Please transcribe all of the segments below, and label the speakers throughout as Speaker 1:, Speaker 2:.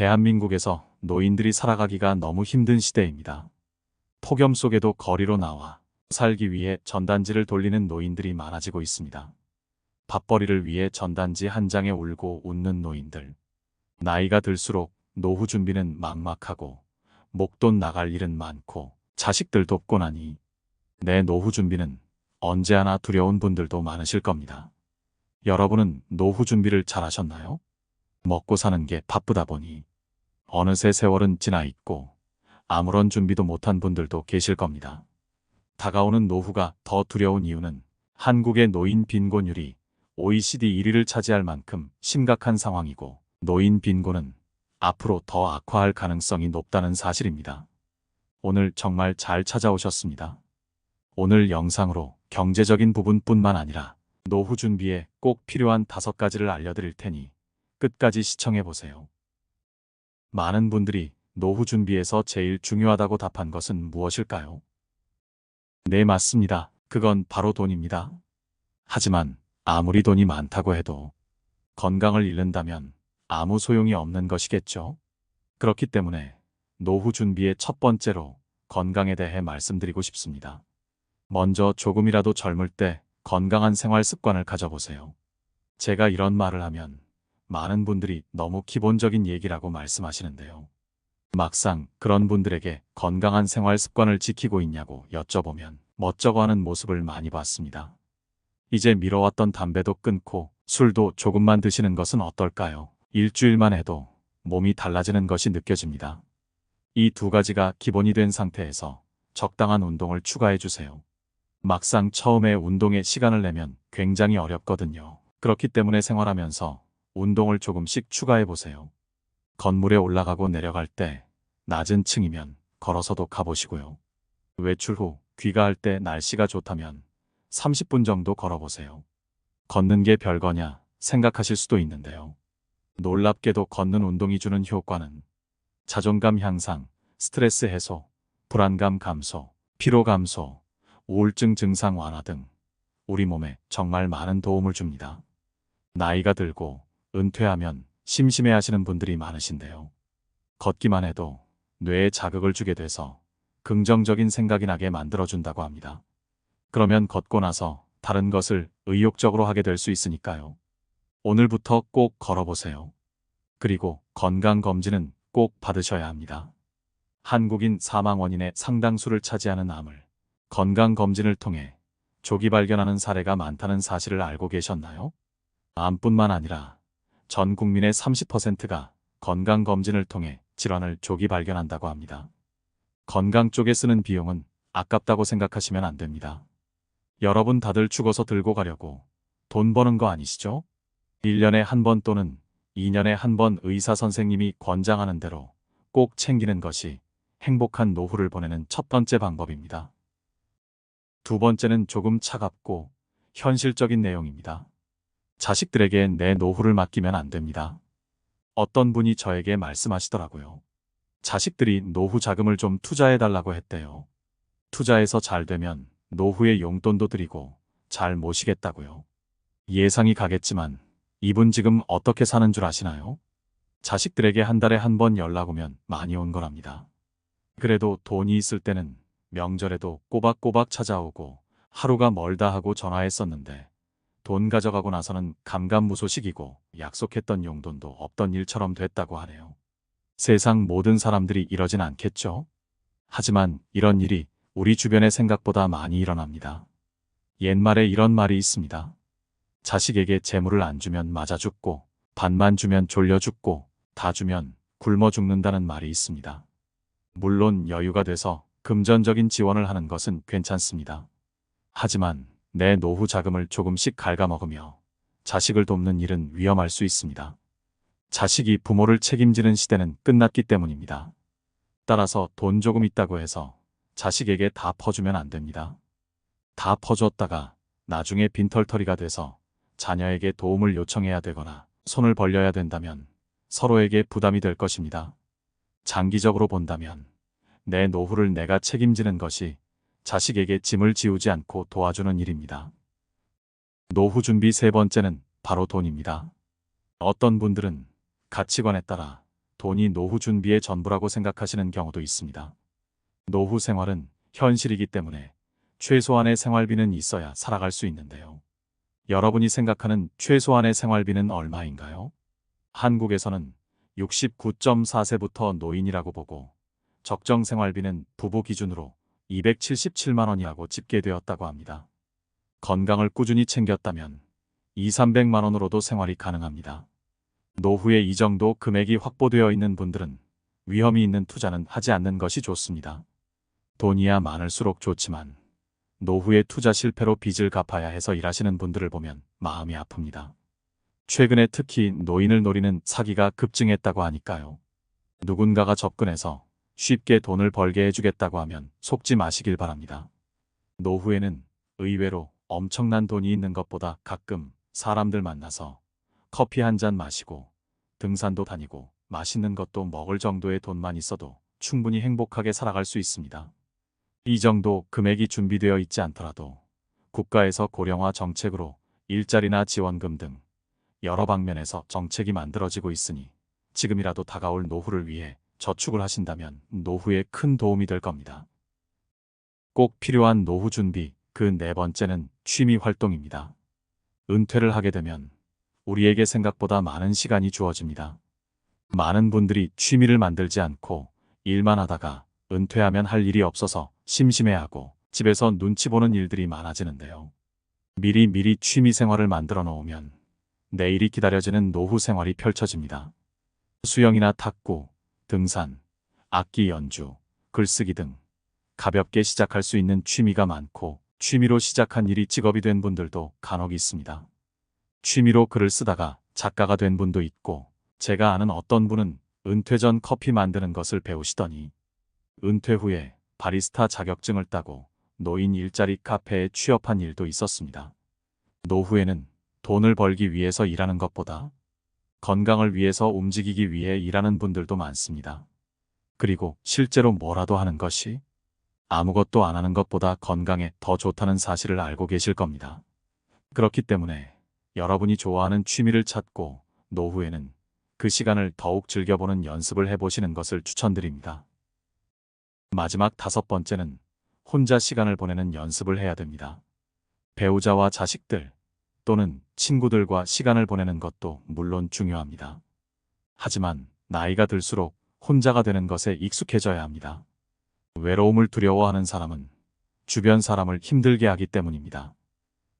Speaker 1: 대한민국에서 노인들이 살아가기가 너무 힘든 시대입니다. 폭염 속에도 거리로 나와 살기 위해 전단지를 돌리는 노인들이 많아지고 있습니다. 밥벌이를 위해 전단지 한 장에 울고 웃는 노인들. 나이가 들수록 노후 준비는 막막하고 목돈 나갈 일은 많고 자식들 돕고 나니 내 노후 준비는 언제 하나 두려운 분들도 많으실 겁니다. 여러분은 노후 준비를 잘 하셨나요? 먹고 사는 게 바쁘다 보니 어느새 세월은 지나 있고 아무런 준비도 못한 분들도 계실 겁니다. 다가오는 노후가 더 두려운 이유는 한국의 노인 빈곤율이 OECD 1위를 차지할 만큼 심각한 상황이고 노인 빈곤은 앞으로 더 악화할 가능성이 높다는 사실입니다. 오늘 정말 잘 찾아오셨습니다. 오늘 영상으로 경제적인 부분뿐만 아니라 노후 준비에 꼭 필요한 5가지를 알려드릴 테니 끝까지 시청해보세요. 많은 분들이 노후 준비에서 제일 중요하다고 답한 것은 무엇일까요? 네, 맞습니다. 그건 바로 돈입니다. 하지만 아무리 돈이 많다고 해도 건강을 잃는다면 아무 소용이 없는 것이겠죠. 그렇기 때문에 노후 준비의 첫 번째로 건강에 대해 말씀드리고 싶습니다. 먼저 조금이라도 젊을 때 건강한 생활 습관을 가져보세요. 제가 이런 말을 하면 많은 분들이 너무 기본적인 얘기라고 말씀하시는데요. 막상 그런 분들에게 건강한 생활 습관을 지키고 있냐고 여쭤보면 멋쩍어하는 모습을 많이 봤습니다. 이제 미뤄왔던 담배도 끊고 술도 조금만 드시는 것은 어떨까요? 일주일만 해도 몸이 달라지는 것이 느껴집니다. 이 2가지가 기본이 된 상태에서 적당한 운동을 추가해 주세요. 막상 처음에 운동에 시간을 내면 굉장히 어렵거든요. 그렇기 때문에 생활하면서 운동을 조금씩 추가해 보세요. 건물에 올라가고 내려갈 때 낮은 층이면 걸어서도 가보시고요. 외출 후 귀가할 때 날씨가 좋다면 30분 정도 걸어보세요. 걷는 게 별거냐 생각하실 수도 있는데요. 놀랍게도 걷는 운동이 주는 효과는 자존감 향상, 스트레스 해소, 불안감 감소, 피로 감소, 우울증 증상 완화 등 우리 몸에 정말 많은 도움을 줍니다. 나이가 들고 은퇴하면 심심해하시는 분들이 많으신데요. 걷기만 해도 뇌에 자극을 주게 돼서 긍정적인 생각이 나게 만들어준다고 합니다. 그러면 걷고 나서 다른 것을 의욕적으로 하게 될 수 있으니까요. 오늘부터 꼭 걸어보세요. 그리고 건강검진은 꼭 받으셔야 합니다. 한국인 사망 원인의 상당수를 차지하는 암을 건강검진을 통해 조기 발견하는 사례가 많다는 사실을 알고 계셨나요? 암뿐만 아니라 전 국민의 30%가 건강검진을 통해 질환을 조기 발견한다고 합니다. 건강 쪽에 쓰는 비용은 아깝다고 생각하시면 안 됩니다. 여러분 다들 죽어서 들고 가려고 돈 버는 거 아니시죠? 1년에 한 번 또는 2년에 한 번 의사 선생님이 권장하는 대로 꼭 챙기는 것이 행복한 노후를 보내는 첫 번째 방법입니다. 2번째는 조금 차갑고 현실적인 내용입니다. 자식들에게 내 노후를 맡기면 안 됩니다. 어떤 분이 저에게 말씀하시더라고요. 자식들이 노후 자금을 좀 투자해달라고 했대요. 투자해서 잘 되면 노후에 용돈도 드리고 잘 모시겠다고요. 예상이 가겠지만 이분 지금 어떻게 사는 줄 아시나요? 자식들에게 한 달에 한 번 연락 오면 많이 온 거랍니다. 그래도 돈이 있을 때는 명절에도 꼬박꼬박 찾아오고 하루가 멀다 하고 전화했었는데 돈 가져가고 나서는 감감무소식이고 약속했던 용돈도 없던 일처럼 됐다고 하네요. 세상 모든 사람들이 이러진 않겠죠? 하지만 이런 일이 우리 주변에 생각보다 많이 일어납니다. 옛말에 이런 말이 있습니다. 자식에게 재물을 안 주면 맞아 죽고 반만 주면 졸려 죽고 다 주면 굶어 죽는다는 말이 있습니다. 물론 여유가 돼서 금전적인 지원을 하는 것은 괜찮습니다. 하지만 내 노후 자금을 조금씩 갉아먹으며 자식을 돕는 일은 위험할 수 있습니다. 자식이 부모를 책임지는 시대는 끝났기 때문입니다. 따라서 돈 조금 있다고 해서 자식에게 다 퍼주면 안 됩니다. 다 퍼주었다가 나중에 빈털터리가 돼서 자녀에게 도움을 요청해야 되거나 손을 벌려야 된다면 서로에게 부담이 될 것입니다. 장기적으로 본다면 내 노후를 내가 책임지는 것이 자식에게 짐을 지우지 않고 도와주는 일입니다. 노후 준비 3번째는 바로 돈입니다. 어떤 분들은 가치관에 따라 돈이 노후 준비의 전부라고 생각하시는 경우도 있습니다. 노후 생활은 현실이기 때문에 최소한의 생활비는 있어야 살아갈 수 있는데요. 여러분이 생각하는 최소한의 생활비는 얼마인가요? 한국에서는 69.4세부터 노인이라고 보고 적정 생활비는 부부 기준으로 277만 원이라고 집계되었다고 합니다. 건강을 꾸준히 챙겼다면 2, 300만 원으로도 생활이 가능합니다. 노후에 이 정도 금액이 확보되어 있는 분들은 위험이 있는 투자는 하지 않는 것이 좋습니다. 돈이야 많을수록 좋지만 노후에 투자 실패로 빚을 갚아야 해서 일하시는 분들을 보면 마음이 아픕니다. 최근에 특히 노인을 노리는 사기가 급증했다고 하니까요. 누군가가 접근해서 쉽게 돈을 벌게 해주겠다고 하면 속지 마시길 바랍니다. 노후에는 의외로 엄청난 돈이 있는 것보다 가끔 사람들 만나서 커피 한 잔 마시고 등산도 다니고 맛있는 것도 먹을 정도의 돈만 있어도 충분히 행복하게 살아갈 수 있습니다. 이 정도 금액이 준비되어 있지 않더라도 국가에서 고령화 정책으로 일자리나 지원금 등 여러 방면에서 정책이 만들어지고 있으니 지금이라도 다가올 노후를 위해 저축을 하신다면 노후에 큰 도움이 될 겁니다. 꼭 필요한 노후 준비 그 네 번째는 취미 활동입니다. 은퇴를 하게 되면 우리에게 생각보다 많은 시간이 주어집니다. 많은 분들이 취미를 만들지 않고 일만 하다가 은퇴하면 할 일이 없어서 심심해하고 집에서 눈치 보는 일들이 많아지는데요. 미리 취미 생활을 만들어 놓으면 내일이 기다려지는 노후 생활이 펼쳐집니다. 수영이나 탁구, 등산, 악기 연주, 글쓰기 등 가볍게 시작할 수 있는 취미가 많고 취미로 시작한 일이 직업이 된 분들도 간혹 있습니다. 취미로 글을 쓰다가 작가가 된 분도 있고 제가 아는 어떤 분은 은퇴 전 커피 만드는 것을 배우시더니 은퇴 후에 바리스타 자격증을 따고 노인 일자리 카페에 취업한 일도 있었습니다. 노후에는 돈을 벌기 위해서 일하는 것보다 건강을 위해서 움직이기 위해 일하는 분들도 많습니다. 그리고 실제로 뭐라도 하는 것이 아무것도 안 하는 것보다 건강에 더 좋다는 사실을 알고 계실 겁니다. 그렇기 때문에 여러분이 좋아하는 취미를 찾고 노후에는 그 시간을 더욱 즐겨보는 연습을 해보시는 것을 추천드립니다. 마지막 다섯 번째는 혼자 시간을 보내는 연습을 해야 됩니다. 배우자와 자식들 또는 친구들과 시간을 보내는 것도 물론 중요합니다. 하지만 나이가 들수록 혼자가 되는 것에 익숙해져야 합니다. 외로움을 두려워하는 사람은 주변 사람을 힘들게 하기 때문입니다.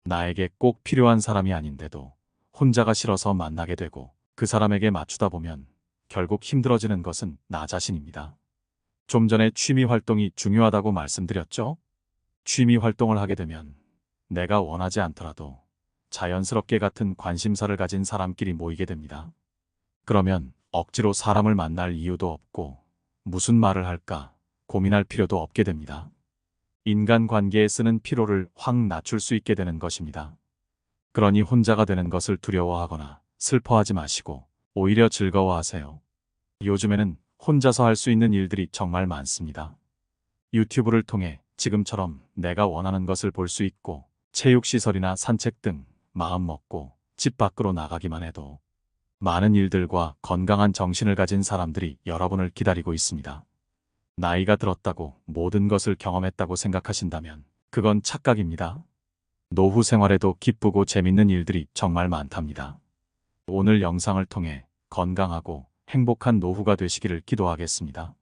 Speaker 1: 나에게 꼭 필요한 사람이 아닌데도 혼자가 싫어서 만나게 되고 그 사람에게 맞추다 보면 결국 힘들어지는 것은 나 자신입니다. 좀 전에 취미 활동이 중요하다고 말씀드렸죠? 취미 활동을 하게 되면 내가 원하지 않더라도 자연스럽게 같은 관심사를 가진 사람끼리 모이게 됩니다. 그러면 억지로 사람을 만날 이유도 없고 무슨 말을 할까 고민할 필요도 없게 됩니다. 인간관계에 쓰는 피로를 확 낮출 수 있게 되는 것입니다. 그러니 혼자가 되는 것을 두려워하거나 슬퍼하지 마시고 오히려 즐거워하세요. 요즘에는 혼자서 할 수 있는 일들이 정말 많습니다. 유튜브를 통해 지금처럼 내가 원하는 것을 볼 수 있고 체육시설이나 산책 등 마음 먹고 집 밖으로 나가기만 해도 많은 일들과 건강한 정신을 가진 사람들이 여러분을 기다리고 있습니다. 나이가 들었다고 모든 것을 경험했다고 생각하신다면 그건 착각입니다. 노후 생활에도 기쁘고 재밌는 일들이 정말 많답니다. 오늘 영상을 통해 건강하고 행복한 노후가 되시기를 기도하겠습니다.